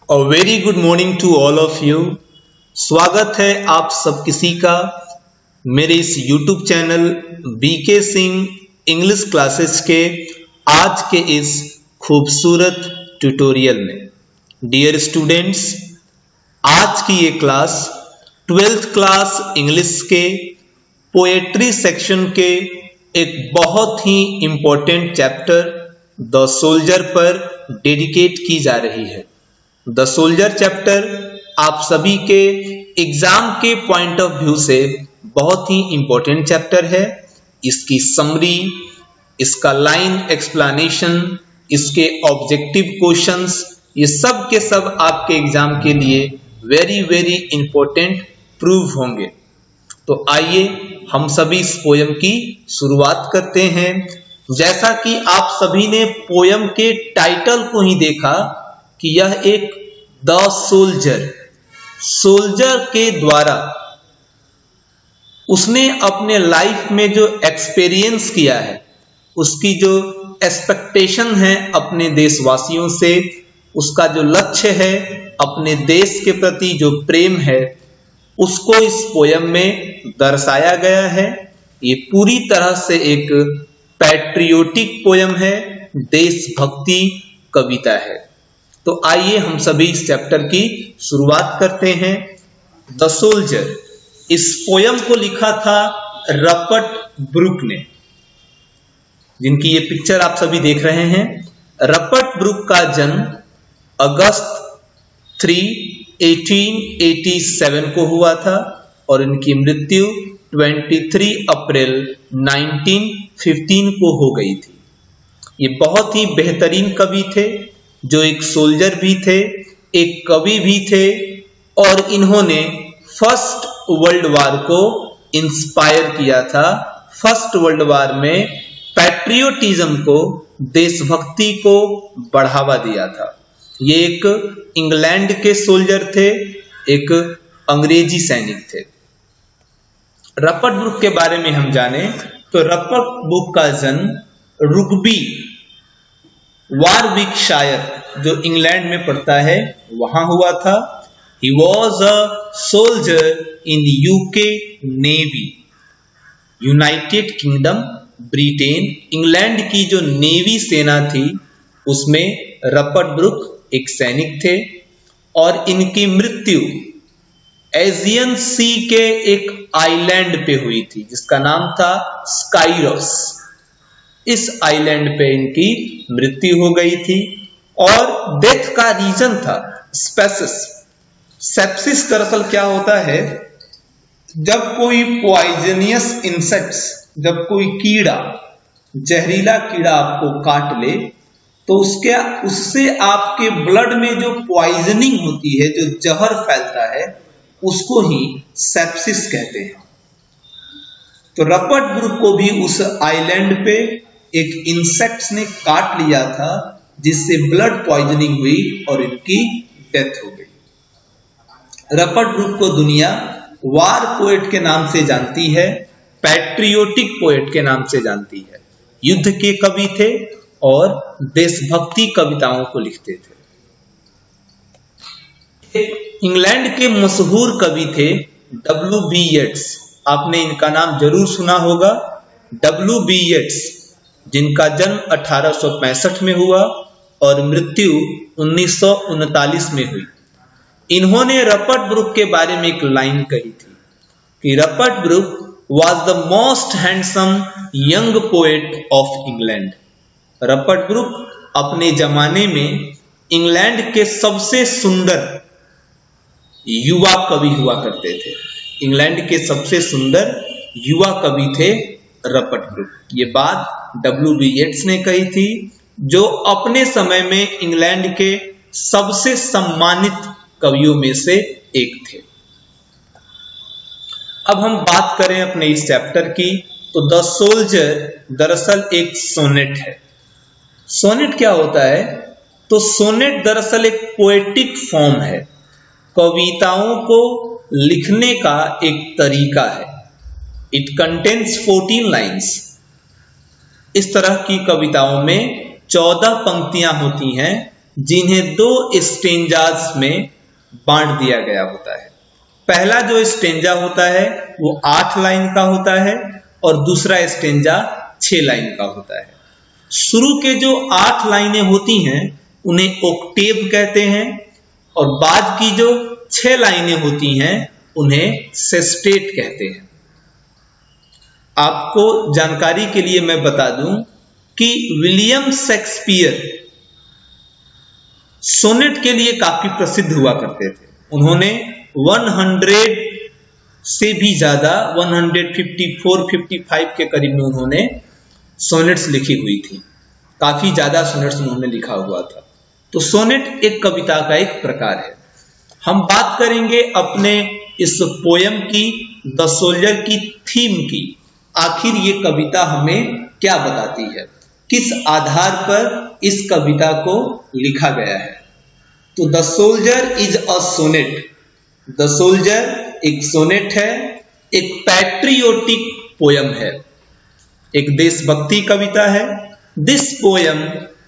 A very good morning to all of you. स्वागत है आप सब किसी का मेरे इस YouTube channel BK Singh English classes के आज के इस खूबसूरत ट्यूटोरियल में। डियर स्टूडेंट्स, आज की ये क्लास 12th क्लास इंग्लिश के पोएट्री सेक्शन के एक बहुत ही इम्पोर्टेंट चैप्टर द सोल्जर पर डेडिकेट की जा रही है। द सोल्जर चैप्टर आप सभी के एग्जाम के पॉइंट ऑफ व्यू से बहुत ही इंपॉर्टेंट चैप्टर है। इसकी समरी, इसका लाइन एक्सप्लेनेशन, इसके ऑब्जेक्टिव क्वेश्चंस, ये सब के सब आपके एग्जाम के लिए वेरी वेरी इंपॉर्टेंट प्रूव होंगे। तो आइए हम सभी इस पोयम की शुरुआत करते हैं। जैसा कि आप सभी ने पोयम के टाइटल को ही देखा कि यह एक द सोल्जर के द्वारा उसने अपने लाइफ में जो एक्सपीरियंस किया है, उसकी जो एक्सपेक्टेशन है अपने देशवासियों से, उसका जो लक्ष्य है, अपने देश के प्रति जो प्रेम है, उसको इस पोयम में दर्शाया गया है। ये पूरी तरह से एक पैट्रियोटिक पोयम है, देशभक्ति कविता है। तो आइए हम सभी इस चैप्टर की शुरुआत करते हैं। द सोल्जर, इस पोयम को लिखा था रपर्ट ब्रूक ने, जिनकी ये पिक्चर आप सभी देख रहे हैं। रपर्ट ब्रूक का जन्म अगस्त 3, 1887 को हुआ था और इनकी मृत्यु 23 अप्रैल 1915 को हो गई थी। ये बहुत ही बेहतरीन कवि थे, जो एक सोल्जर भी थे, एक कवि भी थे, और इन्होंने फर्स्ट वर्ल्ड वार को इंस्पायर किया था। फर्स्ट वर्ल्ड वार में पैट्रियोटिज्म को, देशभक्ति को बढ़ावा दिया था। ये एक इंग्लैंड के सोल्जर थे, एक अंग्रेजी सैनिक थे। रपर्ट ब्रूक के बारे में हम जाने तो रपर्ट ब्रूक का जन्म रुग्बी, वारविकशायर, जो इंग्लैंड में पड़ता है, वहां हुआ था। He was a soldier in UK Navy, United kingdom, Britain, England की जो नेवी सेना थी उसमें रपर्ट ब्रूक एक सैनिक थे। और इनकी मृत्यु एजियन सी के एक आइलैंड पे हुई थी, जिसका नाम था स्काइरोस। इस आइलैंड पे इनकी मृत्यु हो गई थी और डेथ का रीजन था स्पेसिस। सेप्सिस दरअसल क्या होता है, जब कोई पॉइजनियस इंसेक्ट्स, जब कोई कीड़ा, जहरीला कीड़ा आपको काट ले, तो उससे आपके ब्लड में जो पॉइजनिंग होती है, जो जहर फैलता है, उसको ही सेप्सिस कहते हैं। तो रपर्ट ब्रूक को भी उस आइलैंड पे एक इंसेक्ट्स ने काट लिया था, जिससे ब्लड पॉइजनिंग हुई और इनकी डेथ हो गई। रपर्ट ब्रूक को दुनिया वार पोएट के नाम से जानती है, पैट्रियोटिक पोएट के नाम से जानती है। युद्ध के कवि थे और देशभक्ति कविताओं को लिखते थे। इंग्लैंड के मशहूर कवि थे W.B. येट्स। आपने इनका नाम जरूर सुना होगा। W.B. येट्स, जिनका जन्म 1865 में हुआ और मृत्यु 1939 में हुई। इन्होंने रपर्ट ब्रूक के बारे में एक लाइन कही थी कि Rupert Brooke was the most handsome young poet of England। Rupert Brooke अपने जमाने में इंग्लैंड के सबसे सुंदर युवा कवि हुआ करते थे। इंग्लैंड के सबसे सुंदर युवा कवि थे रपर्ट ब्रूक। ये बात W.B. येट्स ने कही थी, जो अपने समय में इंग्लैंड के सबसे सम्मानित कवियों में से एक थे। अब हम बात करें अपने इस चैप्टर की, तो द सोल्जर दरअसल एक सोनेट है। सोनेट क्या होता है? तो सोनेट दरअसल एक पोएटिक फॉर्म है, कविताओं को लिखने का एक तरीका है। It contains 14 lines. इस तरह की कविताओं में 14 पंक्तियां होती हैं, जिन्हें 2 स्टेंजास में बांट दिया गया होता है। पहला जो स्टेंजा होता है वो 8 लाइन का होता है और दूसरा स्टेंजा 6 लाइन का होता है। शुरू के जो 8 लाइनें होती हैं उन्हें ओक्टेव कहते हैं और बाद की जो 6 लाइनें होती हैं उन्हें सेस्टेट कहते हैं। आपको जानकारी के लिए मैं बता दूं कि विलियम शेक्सपियर सोनेट के लिए काफी प्रसिद्ध हुआ करते थे। उन्होंने 100 से भी ज्यादा 154-55 के करीब में उन्होंने सोनेट्स लिखी हुई थी। काफी ज्यादा सोनेट्स उन्होंने लिखा हुआ था। तो सोनेट एक कविता का एक प्रकार है। हम बात करेंगे अपने इस पोयम की, द सोल्जर की थीम की। आखिर ये कविता हमें क्या बताती है, किस आधार पर इस कविता को लिखा गया है। तो the soldier is a sonnet. The soldier एक सोनेट है, एक पैट्रियोटिक पोयम है, एक देशभक्ति कविता है। This poem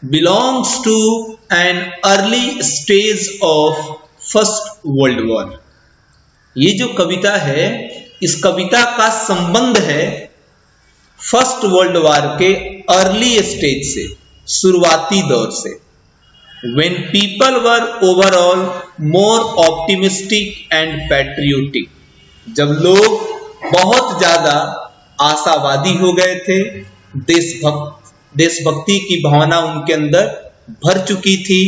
belongs to an early stage of first world war. ये जो कविता है, इस कविता का संबंध है फर्स्ट वर्ल्ड वॉर के अर्ली स्टेज से, शुरुआती दौर से। When people were overall more optimistic and patriotic, जब लोग बहुत ज्यादा आशावादी हो गए थे, देशभक्ति की भावना उनके अंदर भर चुकी थी,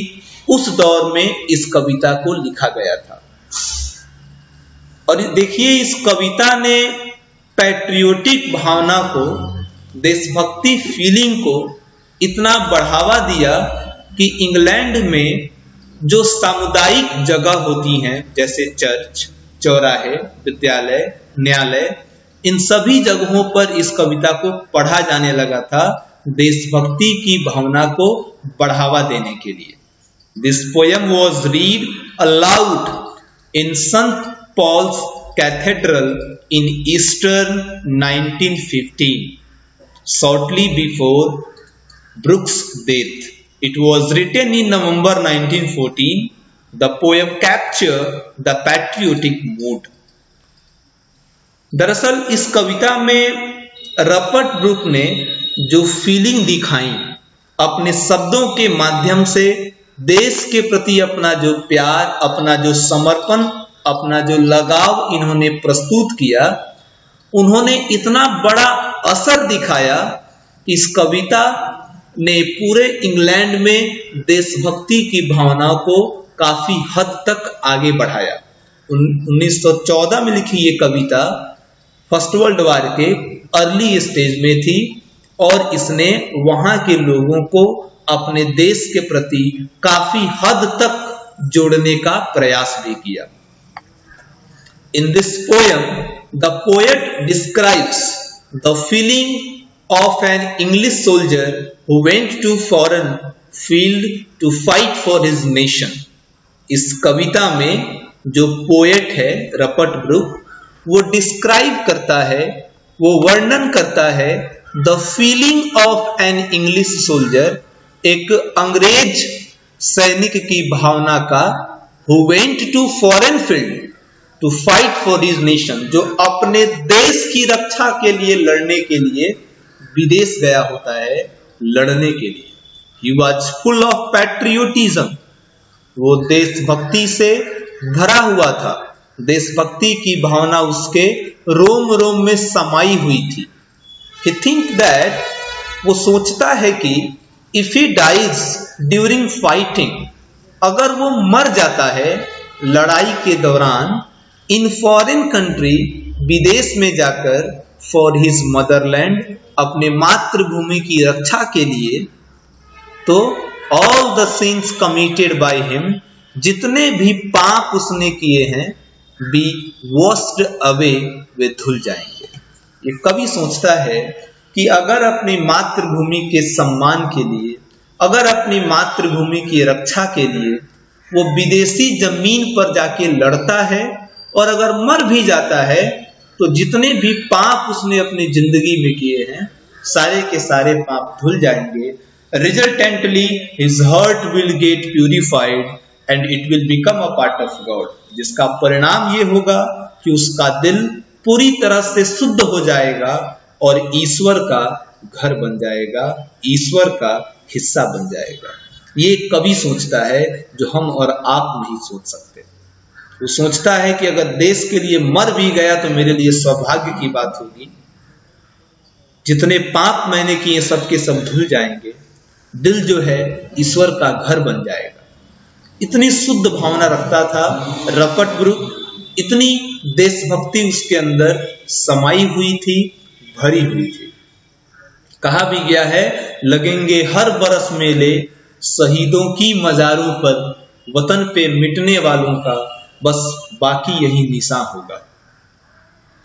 उस दौर में इस कविता को लिखा गया था। और देखिए, इस कविता ने पैट्रियोटिक भावना को, देशभक्ति फीलिंग को इतना बढ़ावा दिया कि इंग्लैंड में जो सामुदायिक जगह होती हैं, जैसे चर्च, चौराहे, विद्यालय, न्यायालय, इन सभी जगहों पर इस कविता को पढ़ा जाने लगा था देशभक्ति की भावना को बढ़ावा देने के लिए। This poem was read aloud in Saint Paul's Cathedral in Eastern 1915, shortly before Brooke's death. It was written in November 1914. The poem captured the patriotic mood. दरअसल इस कविता में रपर्ट ब्रुक ने जो फीलिंग दिखाई, अपने शब्दों के माध्यम से देश के प्रति अपना जो प्यार, अपना जो समर्पण, अपना जो लगाव इन्होंने प्रस्तुत किया, उन्होंने इतना बड़ा असर दिखाया कि इस कविता ने पूरे इंग्लैंड में देशभक्ति की भावना को काफी हद तक आगे बढ़ाया। 1914 में लिखी ये कविता फर्स्ट वर्ल्ड वॉर के अर्ली स्टेज में थी और इसने वहां के लोगों को अपने देश के प्रति काफी हद तक जोड़ने का प्रयास भी किया। In this poem, the poet describes the feeling of an English soldier who went to foreign field to fight for his nation. इस कविता में जो पोएट है रपर्ट ब्रुक, वो डिस्क्राइब करता है, वो वर्णन करता है the feeling of an English soldier, एक अंग्रेज सैनिक की भावना का, who went to foreign field to fight for his nation, जो अपने देश की रक्षा के लिए लड़ने के लिए विदेश गया होता है, लड़ने के लिए। He was full of patriotism. वो देशभक्ति से भरा हुआ था, देशभक्ति की भावना उसके रोम रोम में समाई हुई थी। He think that, वो सोचता है कि if he dies during fighting, अगर वो मर जाता है लड़ाई के दौरान, in foreign country, विदेश में जाकर, for his motherland, अपने मातृभूमि की रक्षा के लिए, तो all the sins committed by him, जितने भी पाप उसने किए हैं, be washed away, वे धुल जाएंगे। ये कवि सोचता है कि अगर अपनी मातृभूमि के सम्मान के लिए, अगर अपनी मातृभूमि की रक्षा के लिए वो विदेशी जमीन पर जाके लड़ता है और अगर मर भी जाता है, तो जितने भी पाप उसने अपनी जिंदगी में किए हैं, सारे के सारे पाप धुल जाएंगे Resultantly, his heart will get purified and it will become a part of God. जिसका परिणाम ये होगा कि उसका दिल पूरी तरह से शुद्ध हो जाएगा और ईश्वर का घर बन जाएगा, ईश्वर का हिस्सा बन जाएगा। ये कवि सोचता है जो हम और आप नहीं सोच सकते। वो सोचता है कि अगर देश के लिए मर भी गया तो मेरे लिए सौभाग्य की बात होगी, जितने पाप मैंने किए सबके सब धुल जाएंगे, दिल जो है ईश्वर का घर बन जाएगा। इतनी शुद्ध भावना रखता था रॉबर्ट ब्रूक, इतनी देशभक्ति उसके अंदर समाई हुई थी, भरी हुई थी। कहा भी गया है, लगेंगे हर बरस मेले शहीदों की मजारों पर, वतन पे मिटने वालों का बस बाकी यही निशान होगा।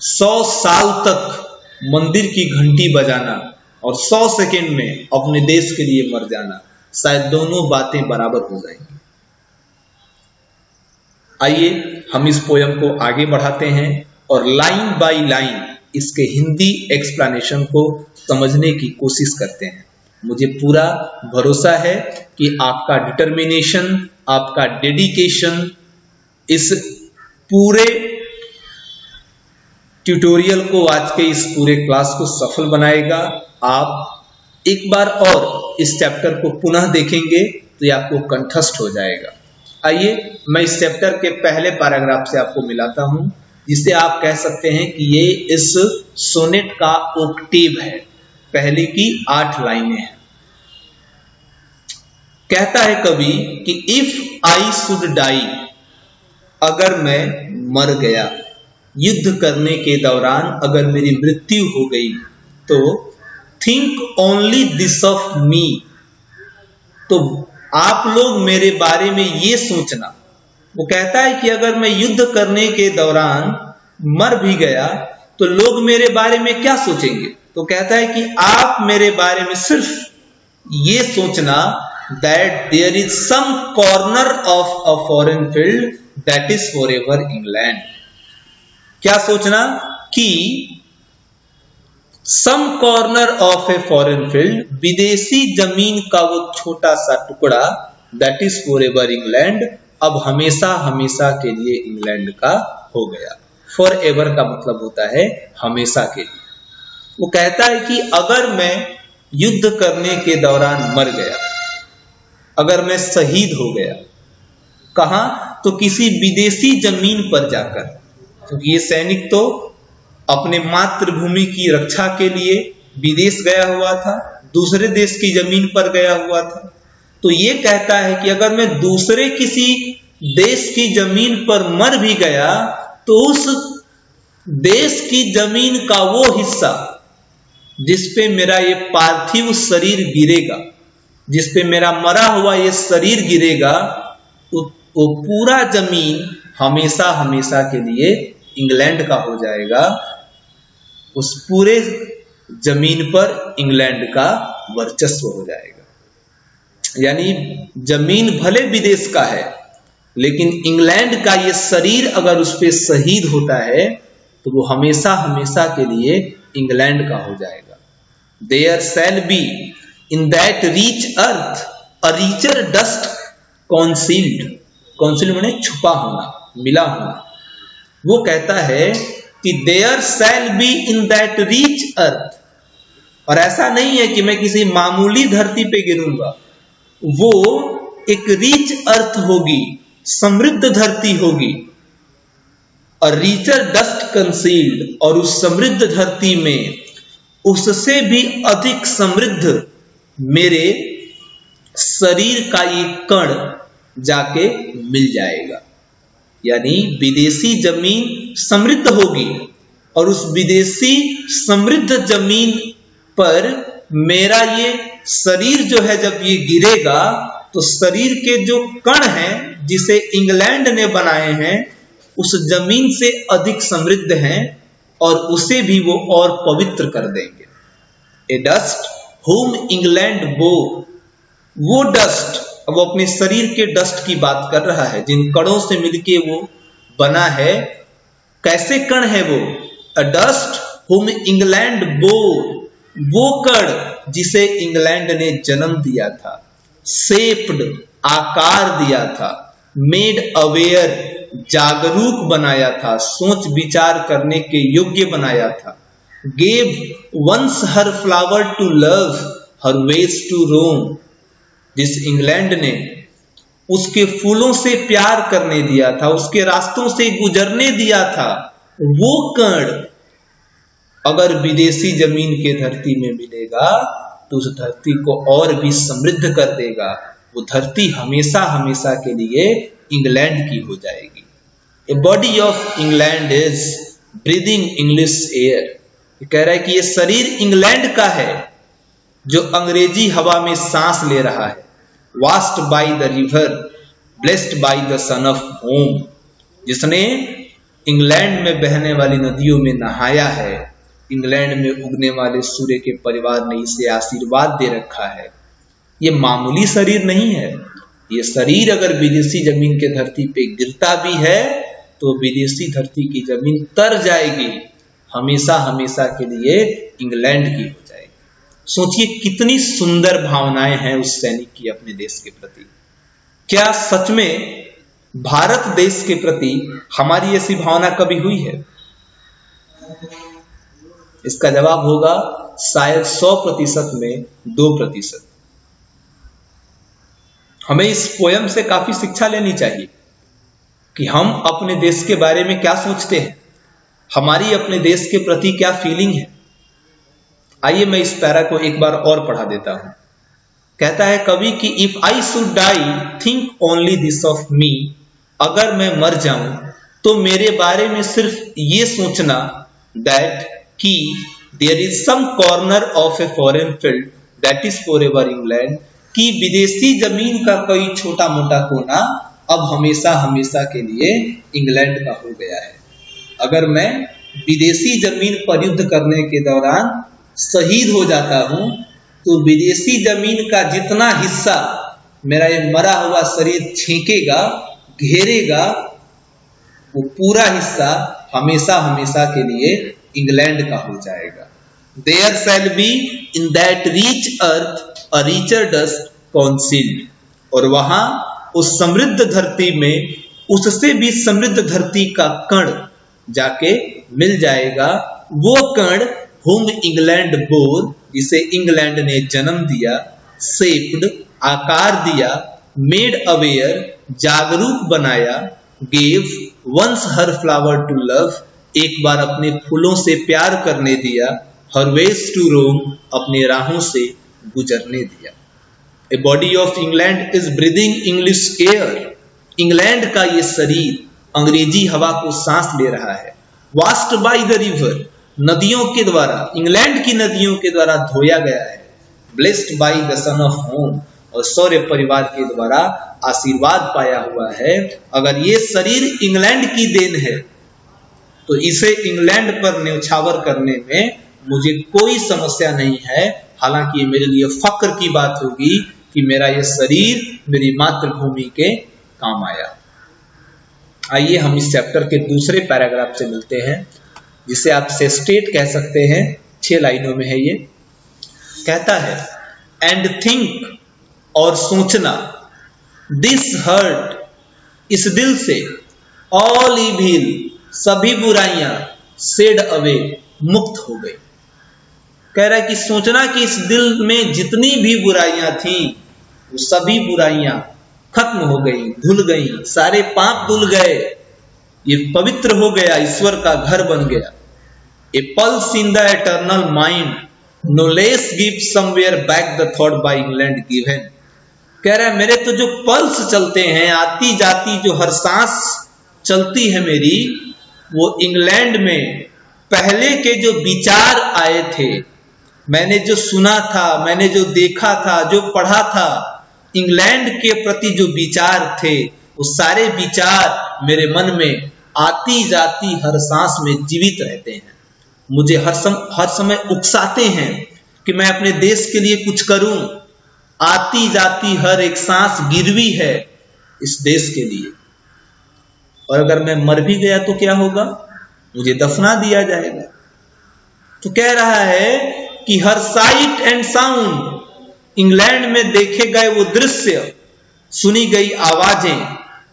100 साल तक मंदिर की घंटी बजाना और 100 सेकेंड में अपने देश के लिए मर जाना, शायद दोनों बातें बराबर हो जाएंगी। आइए हम इस पोयम को आगे बढ़ाते हैं और लाइन बाय लाइन इसके हिंदी एक्सप्लेनेशन को समझने की कोशिश करते हैं। मुझे पूरा भरोसा है कि आपका डिटर्मिनेशन, आपका डेडिकेशन इस पूरे ट्यूटोरियल को, आज के इस पूरे क्लास को सफल बनाएगा। आप एक बार और इस चैप्टर को पुनः देखेंगे तो ये आपको कंठस्थ हो जाएगा। आइए मैं इस चैप्टर के पहले पैराग्राफ से आपको मिलाता हूं, जिसे आप कह सकते हैं कि ये इस सोनेट का ओक्टेव है। पहले की 8 लाइनें हैं। कहता है कवि कि इफ आई शुड डाई, अगर मैं मर गया, युद्ध करने के दौरान अगर मेरी मृत्यु हो गई, तो थिंक ओनली दिस ऑफ मी, तो आप लोग मेरे बारे में ये सोचना। वो कहता है कि अगर मैं युद्ध करने के दौरान मर भी गया तो लोग मेरे बारे में क्या सोचेंगे? तो कहता है कि आप मेरे बारे में सिर्फ ये सोचना that there is some corner of a foreign field that is forever England। क्या सोचना? कि some corner of a foreign field, विदेशी जमीन का वो छोटा सा टुकड़ा, that is forever England, अब हमेशा हमेशा के लिए इंग्लैंड का हो गया। forever का मतलब होता है हमेशा के लिए। वो कहता है कि अगर मैं युद्ध करने के दौरान मर गया, अगर मैं शहीद हो गया, कहां? तो किसी विदेशी जमीन पर जाकर, क्योंकि ये सैनिक तो अपने मातृभूमि की रक्षा के लिए विदेश गया हुआ था, दूसरे देश की जमीन पर गया हुआ था। तो ये कहता है कि अगर मैं दूसरे किसी देश की जमीन पर मर भी गया तो उस देश की जमीन का वो हिस्सा जिसपे मेरा ये पार्थिव शरीर गिरेगा, जिसपे मेरा मरा हुआ ये शरीर गिरेगा, वो पूरा जमीन हमेशा हमेशा के लिए इंग्लैंड का हो जाएगा। उस पूरे जमीन पर इंग्लैंड का वर्चस्व हो जाएगा। यानी जमीन भले विदेश का है, लेकिन इंग्लैंड का ये शरीर अगर उस पे शहीद होता है तो वो हमेशा हमेशा के लिए इंग्लैंड का हो जाएगा। There shall be in that rich earth a richer dust concealed, concealed माने छुपा होना, मिला होना। वो कहता है कि there shall be in that rich earth, और ऐसा नहीं है कि मैं किसी मामूली धरती पे गिरूंगा, वो एक रीच अर्थ होगी, समृद्ध धरती होगी, और रीचर डस्ट कंसील्ड, और उस समृद्ध धरती में उससे भी अधिक समृद्ध मेरे शरीर का ये कण जाके मिल जाएगा। यानी विदेशी जमीन समृद्ध होगी और उस विदेशी समृद्ध जमीन पर मेरा ये शरीर जो है जब ये गिरेगा तो शरीर के जो कण हैं जिसे इंग्लैंड ने बनाए हैं उस जमीन से अधिक समृद्ध हैं और उसे भी वो और पवित्र कर देंगे। ए डस्ट होम इंग्लैंड बो, वो डस्ट, अब वो अपने शरीर के डस्ट की बात कर रहा है जिन कणों से मिलके वो बना है। कैसे कण है वो? अ डस्ट होम इंग्लैंड बो, वो कण जिसे इंग्लैंड ने जन्म दिया था, शेप्ड आकार दिया था, मेड अवेयर जागरूक बनाया था, सोच विचार करने के योग्य बनाया था, gave once her flower to love her ways to roam, जिस इंग्लैंड ने उसके फूलों से प्यार करने दिया था, उसके रास्तों से गुजरने दिया था, वो कण अगर विदेशी जमीन के धरती में मिलेगा तो उस धरती को और भी समृद्ध कर देगा। वो धरती हमेशा हमेशा के लिए इंग्लैंड की हो जाएगी। A body of England is breathing English air. ये कह रहा है कि ये शरीर इंग्लैंड का है जो अंग्रेजी हवा में सांस ले रहा है। Vast by the river, blessed by the son of home, जिसने इंग्लैंड में बहने वाली नदियों में नहाया है, इंग्लैंड में उगने वाले सूर्य के परिवार ने इसे आशीर्वाद दे रखा है। ये मामूली शरीर नहीं है। ये शरीर अगर विदेशी जमीन के धरती पे गिरता भी है तो विदेशी धरती की जमीन तर जाएगी, हमेशा हमेशा के लिए इंग्लैंड की हो जाएगी। सोचिए कितनी सुंदर भावनाएं हैं उस सैनिक की अपने देश के प्रति। क्या सच में भारत देश के प्रति हमारी ऐसी भावना कभी हुई है? इसका जवाब होगा शायद 100% में 2%। हमें इस पोयम से काफी शिक्षा लेनी चाहिए कि हम अपने देश के बारे में क्या सोचते हैं, हमारी अपने देश के प्रति क्या फीलिंग है। आइए मैं इस पैरा को एक बार और पढ़ा देता हूं। कहता है कवि कि if I should die think only this of me, अगर मैं मर जाऊं तो मेरे बारे में सिर्फ ये सोचना दैट कि there is some corner of a foreign field that is for ever England, कि विदेशी जमीन का कोई छोटा मोटा कोना अब हमेशा हमेशा के लिए इंग्लैंड का हो गया है। अगर मैं विदेशी जमीन पर युद्ध करने के दौरान शहीद हो जाता हूं तो विदेशी जमीन का जितना हिस्सा मेरा ये मरा हुआ शरीर छेकेगा, घेरेगा, वो पूरा हिस्सा हमेशा हमेशा के लिए इंग्लैंड का हो जाएगा। There shall be in that rich earth a richer dust concealed, और वहां उस समृद्ध धरती में उससे भी समृद्ध धरती का कण जाके मिल जाएगा। वो कण whom इंग्लैंड बोर, जिसे इंग्लैंड ने जन्म दिया, शेप्ड आकार दिया, मेड अवेयर जागरूक बनाया, gave once her flower to love, एक बार अपने फूलों से प्यार करने दिया, हर वेज टू रोम, अपने राहों से गुजरने दिया। A body of England is breathing English air, England का ये शरीर अंग्रेजी हवा को सांस ले रहा है। वास्ट बाय द रिवर, नदियों के द्वारा, इंग्लैंड की नदियों के द्वारा धोया गया है। Blessed by the son of home, और सौर्य परिवार के द्वारा आशीर्वाद पाया हुआ है। अगर ये शरीर इंग्लैंड की देन है तो इसे इंग्लैंड पर न्यौछावर करने में मुझे कोई समस्या नहीं है। हालांकि ये मेरे लिए फक्र की बात होगी कि मेरा ये शरीर मेरी मातृभूमि के काम आया। आइए हम इस चैप्टर के दूसरे पैराग्राफ से मिलते हैं, जिसे आप सेस्टेट कह सकते हैं। 6 लाइनों में है ये। कहता है एंड थिंक, और सोचना, दिस हर्ट, इस दिल से, ऑल इविल, सभी बुराइयां, सेड अवे, मुक्त हो गई। कह रहा है कि सोचना कि इस दिल में जितनी भी बुराइयां थी वो सभी बुराइयां खत्म हो गई, धुल गई, सारे पाप धुल गए, ये पवित्र हो गया, ईश्वर का घर बन गया। A pulse in the eternal mind, no less give somewhere back the thought by England given. कह रहा है मेरे तो जो पल्स चलते हैं, आती जाती जो हर सांस चलती है मेरी, वो इंग्लैंड में पहले के जो विचार आए थे, मैंने जो सुना था, मैंने जो देखा था, जो पढ़ा था, इंग्लैंड के प्रति जो विचार थे, वो सारे विचार मेरे मन में आती जाती हर सांस में जीवित रहते हैं। मुझे हर समय उकसाते हैं कि मैं अपने देश के लिए कुछ करूं। आती जाती हर एक सांस गिरवी है इस देश के लिए। और अगर मैं मर भी गया तो क्या होगा? मुझे दफना दिया जाएगा। तो कह रहा है कि हर साइट एंड साउंड, इंग्लैंड में देखे गए वो दृश्य, सुनी गई आवाजें,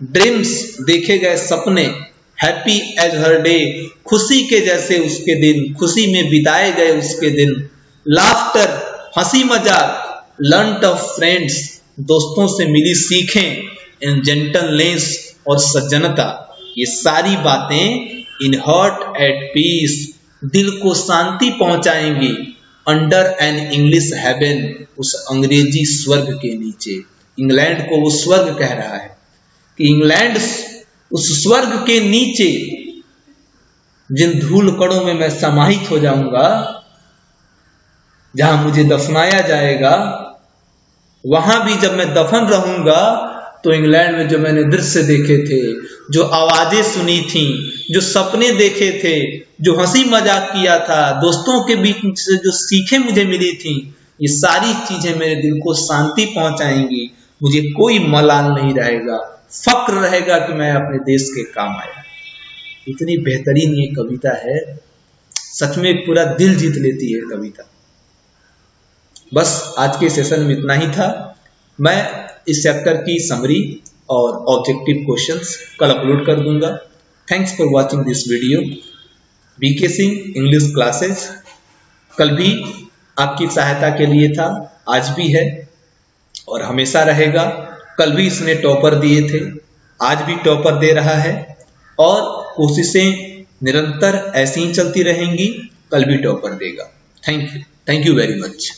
ड्रीम्स देखे गए सपने, हैप्पी एज हर डे खुशी के जैसे उसके दिन, खुशी में बिताए गए उसके दिन, लाफ्टर हंसी मजाक, लर्नट ऑफ फ्रेंड्स दोस्तों से मिली सीखें, एंड जेंटलनेस और सज्जनता, ये सारी बातें इन हार्ट एट पीस दिल को शांति पहुंचाएंगी, अंडर एन इंग्लिश हेवन उस अंग्रेजी स्वर्ग के नीचे। इंग्लैंड को वो स्वर्ग कह रहा है कि इंग्लैंड उस स्वर्ग के नीचे जिन धूल कणों में मैं समाहित हो जाऊंगा, जहां मुझे दफनाया जाएगा, वहां भी जब मैं दफन रहूंगा तो इंग्लैंड में जो मैंने दृश्य देखे थे, जो आवाजें सुनी थी, जो सपने देखे थे, जो हंसी मजाक किया था, दोस्तों के बीच से जो सीखें मुझे मिली थी, ये सारी चीजें मेरे दिल को शांति पहुंचाएंगी। मुझे कोई मलाल नहीं रहेगा, फक्र रहेगा कि मैं अपने देश के काम आया। इतनी बेहतरीन ये कविता है, सच में पूरा दिल जीत लेती है कविता। बस आज के सेशन में इतना ही था। मैं इस चैप्टर की समरी और ऑब्जेक्टिव क्वेश्चंस कल अपलोड कर दूंगा। Thanks for watching this video. BK Singh English classes कल भी आपकी सहायता के लिए था, आज भी है और हमेशा रहेगा। कल भी इसने टॉपर दिए थे, आज भी टॉपर दे रहा है और कोशिशें निरंतर ऐसी ही चलती रहेंगी, कल भी टॉपर देगा। Thank you very much.